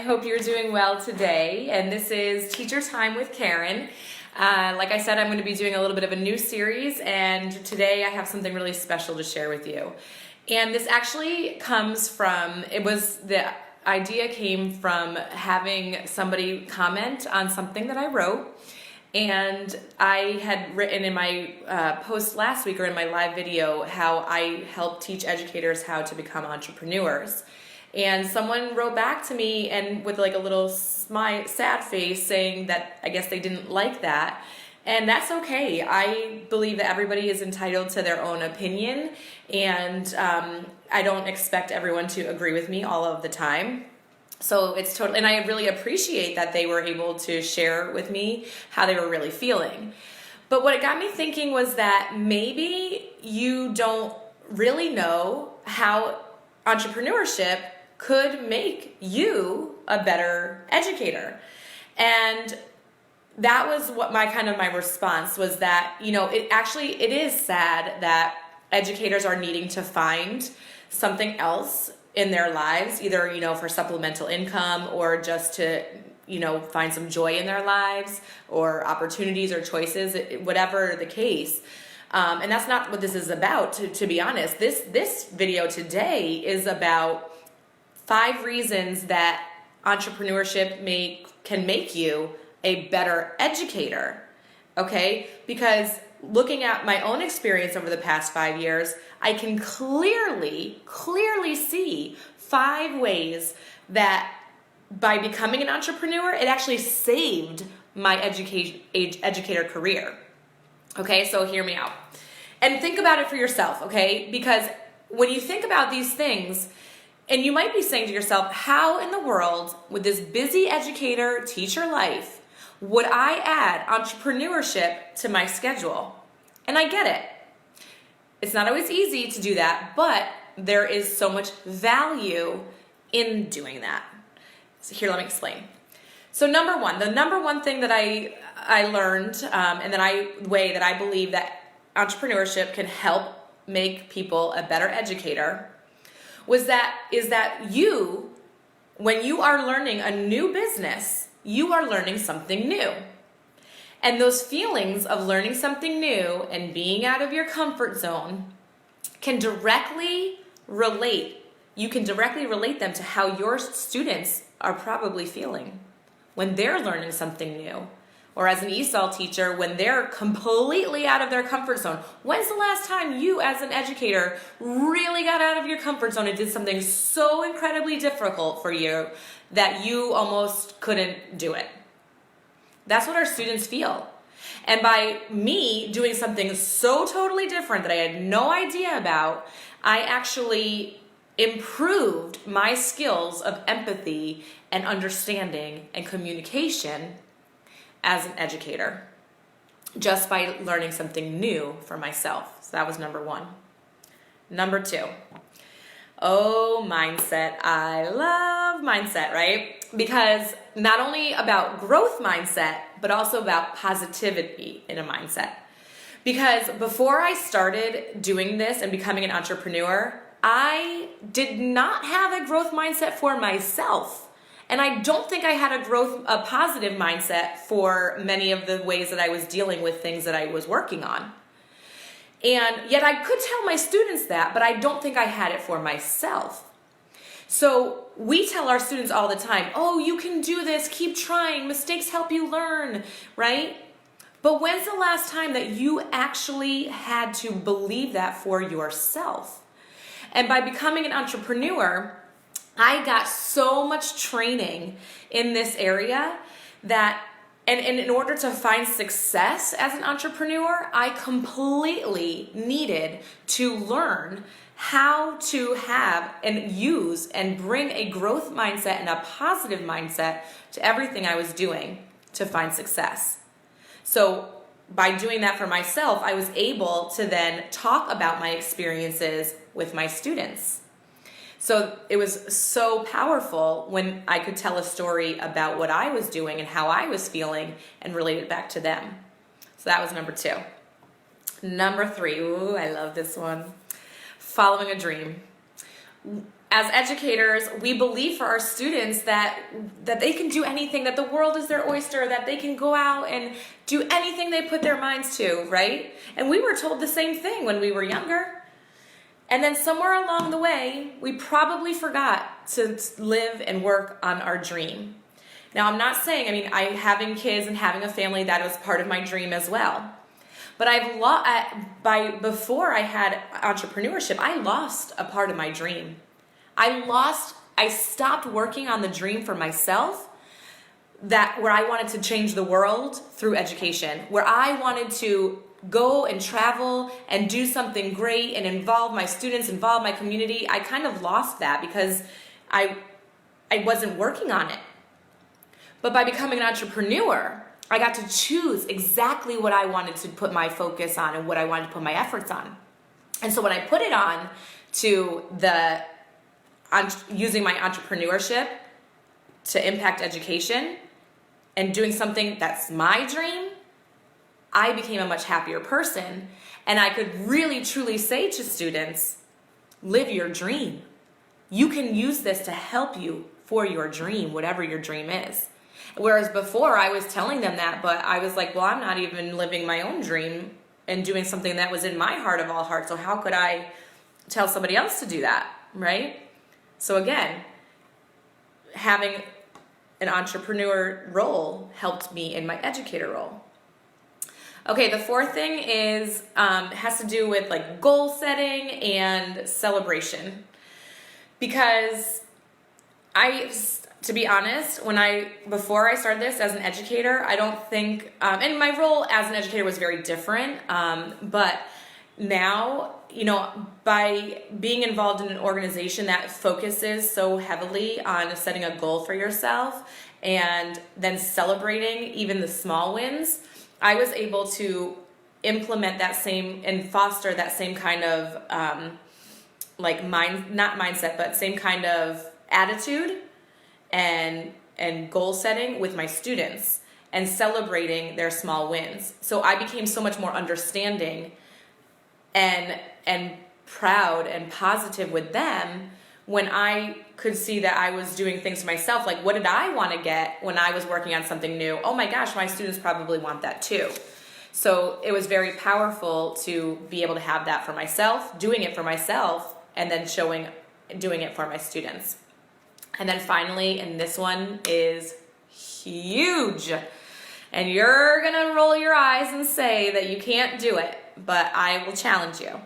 I hope you're doing well today, and this is Teacher Time with Karen. Like I said, I'm going to be doing a little bit of a new series, and today I have something really special to share with you. And this actually comes from, the idea came from having somebody comment on something that I wrote. And I had written in my post last week, or in my live video, how I help teach educators how to become entrepreneurs. And someone wrote back to me and with like a little sad face saying that I guess they didn't like that. And that's okay. I believe that everybody is entitled to their own opinion, and I don't expect everyone to agree with me all of the time. So it's totally, and I really appreciate that they were able to share with me how they were really feeling. But what it got me thinking was that maybe you don't really know how entrepreneurship could make you a better educator. And that was what my response was, that, it is sad that educators are needing to find something else in their lives, either, for supplemental income or just to, find some joy in their lives or opportunities or choices, whatever the case. And that's not what this is about, to be honest. This video today is about 5 reasons that entrepreneurship can make you a better educator, okay? Because looking at my own experience over the past 5 years, I can clearly see 5 ways that by becoming an entrepreneur, it actually saved my educator career. Okay, so hear me out. And think about it for yourself, okay? Because when you think about these things, and you might be saying to yourself, how in the world, with this busy educator, teacher life, would I add entrepreneurship to my schedule? And I get it. It's not always easy to do that, but there is so much value in doing that. So here, let me explain. So the number one thing that I learned, and the way that I believe that entrepreneurship can help make people a better educator, is that you, when you are learning a new business, you are learning something new. And those feelings of learning something new and being out of your comfort zone can directly relate. You can directly relate them to how your students are probably feeling when they're learning something new. Or as an ESOL teacher, when they're completely out of their comfort zone. When's the last time you, as an educator, really got out of your comfort zone and did something so incredibly difficult for you that you almost couldn't do it? That's what our students feel. And by me doing something so totally different that I had no idea about, I actually improved my skills of empathy and understanding and communication as an educator, just by learning something new for myself. So that was number 1. Number 2, mindset. I love mindset, right? Because not only about growth mindset, but also about positivity in a mindset. Because before I started doing this and becoming an entrepreneur, I did not have a growth mindset for myself. And I don't think I had a positive mindset for many of the ways that I was dealing with things that I was working on. And yet I could tell my students that, but I don't think I had it for myself. So we tell our students all the time, oh, you can do this, keep trying, mistakes help you learn, right? But when's the last time that you actually had to believe that for yourself? And by becoming an entrepreneur, I got so much training in this area that, and in order to find success as an entrepreneur, I completely needed to learn how to have and use and bring a growth mindset and a positive mindset to everything I was doing to find success. So by doing that for myself, I was able to then talk about my experiences with my students. So it was so powerful when I could tell a story about what I was doing and how I was feeling and relate it back to them. So that was number 2. Number 3, ooh, I love this one. Following a dream. as educators, we believe for our students that they can do anything, that the world is their oyster, that they can go out and do anything they put their minds to, right? And we were told the same thing when we were younger. And then somewhere along the way, we probably forgot to live and work on our dream. Now, I'm not saying, having kids and having a family, that was part of my dream as well. But before I had entrepreneurship, I lost a part of my dream. I stopped working on the dream for myself, where I wanted to change the world through education, where I wanted to go and travel and do something great and involve my students, involve my community. I kind of lost that because I wasn't working on it. But by becoming an entrepreneur, I got to choose exactly what I wanted to put my focus on and what I wanted to put my efforts on. And so when I put it on to using my entrepreneurship to impact education and doing something that's my dream, I became a much happier person. And I could really truly say to students, live your dream. You can use this to help you for your dream, whatever your dream is. Whereas before I was telling them that, but I was like, well, I'm not even living my own dream and doing something that was in my heart of all hearts. So how could I tell somebody else to do that, right? So again, having an entrepreneur role helped me in my educator role. Okay, the fourth thing has to do with like goal setting and celebration. Because to be honest, before I started this as an educator, I don't think, and my role as an educator was very different, but now, by being involved in an organization that focuses so heavily on setting a goal for yourself and then celebrating even the small wins, I was able to implement that same and foster that same kind of not mindset, but same kind of attitude and goal setting with my students and celebrating their small wins. So I became so much more understanding and proud and positive with them when I could see that I was doing things for myself. Like, what did I want to get when I was working on something new? Oh my gosh, my students probably want that too. So it was very powerful to be able to have that for myself, doing it for myself, and then doing it for my students. And then finally, and this one is huge, and you're gonna roll your eyes and say that you can't do it, but I will challenge you.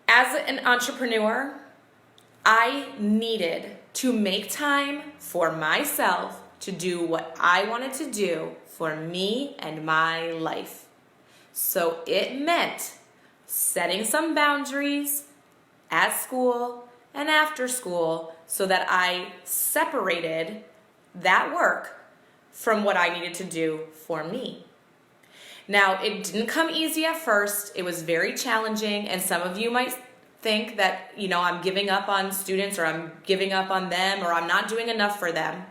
As an entrepreneur, I needed to make time for myself to do what I wanted to do for me and my life. So it meant setting some boundaries at school and after school so that I separated that work from what I needed to do for me. Now, it didn't come easy at first. It was very challenging, and some of you might think that, I'm giving up on students, or I'm giving up on them, or I'm not doing enough for them.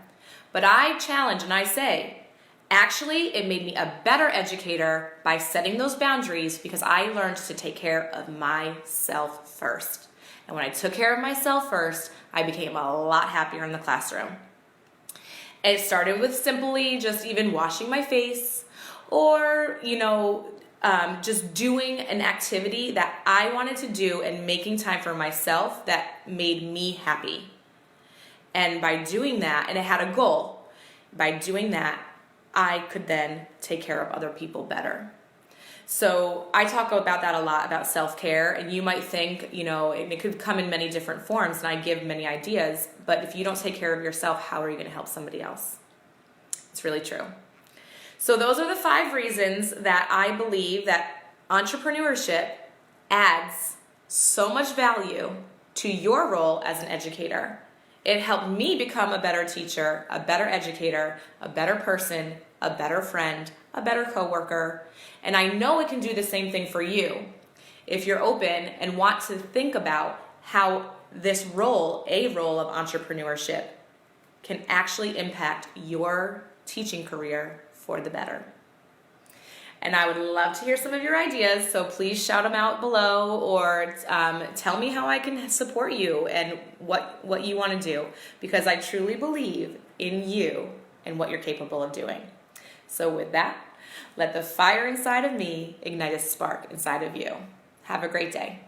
But I challenge and I say, actually, it made me a better educator by setting those boundaries because I learned to take care of myself first. And when I took care of myself first, I became a lot happier in the classroom. And it started with simply just even washing my face or, just doing an activity that I wanted to do and making time for myself that made me happy. And by doing that, and it had a goal, by doing that, I could then take care of other people better. So I talk about that a lot, about self-care, and you might think, it could come in many different forms, and I give many ideas, but if you don't take care of yourself, how are you going to help somebody else? It's really true. So those are the 5 reasons that I believe that entrepreneurship adds so much value to your role as an educator. It helped me become a better teacher, a better educator, a better person, a better friend, a better coworker, and I know it can do the same thing for you if you're open and want to think about how this role, a role of entrepreneurship, can actually impact your teaching career for the better. and I would love to hear some of your ideas, so please shout them out below, or tell me how I can support you and what you want to do, because I truly believe in you and what you're capable of doing. So with that, let the fire inside of me ignite a spark inside of you. Have a great day.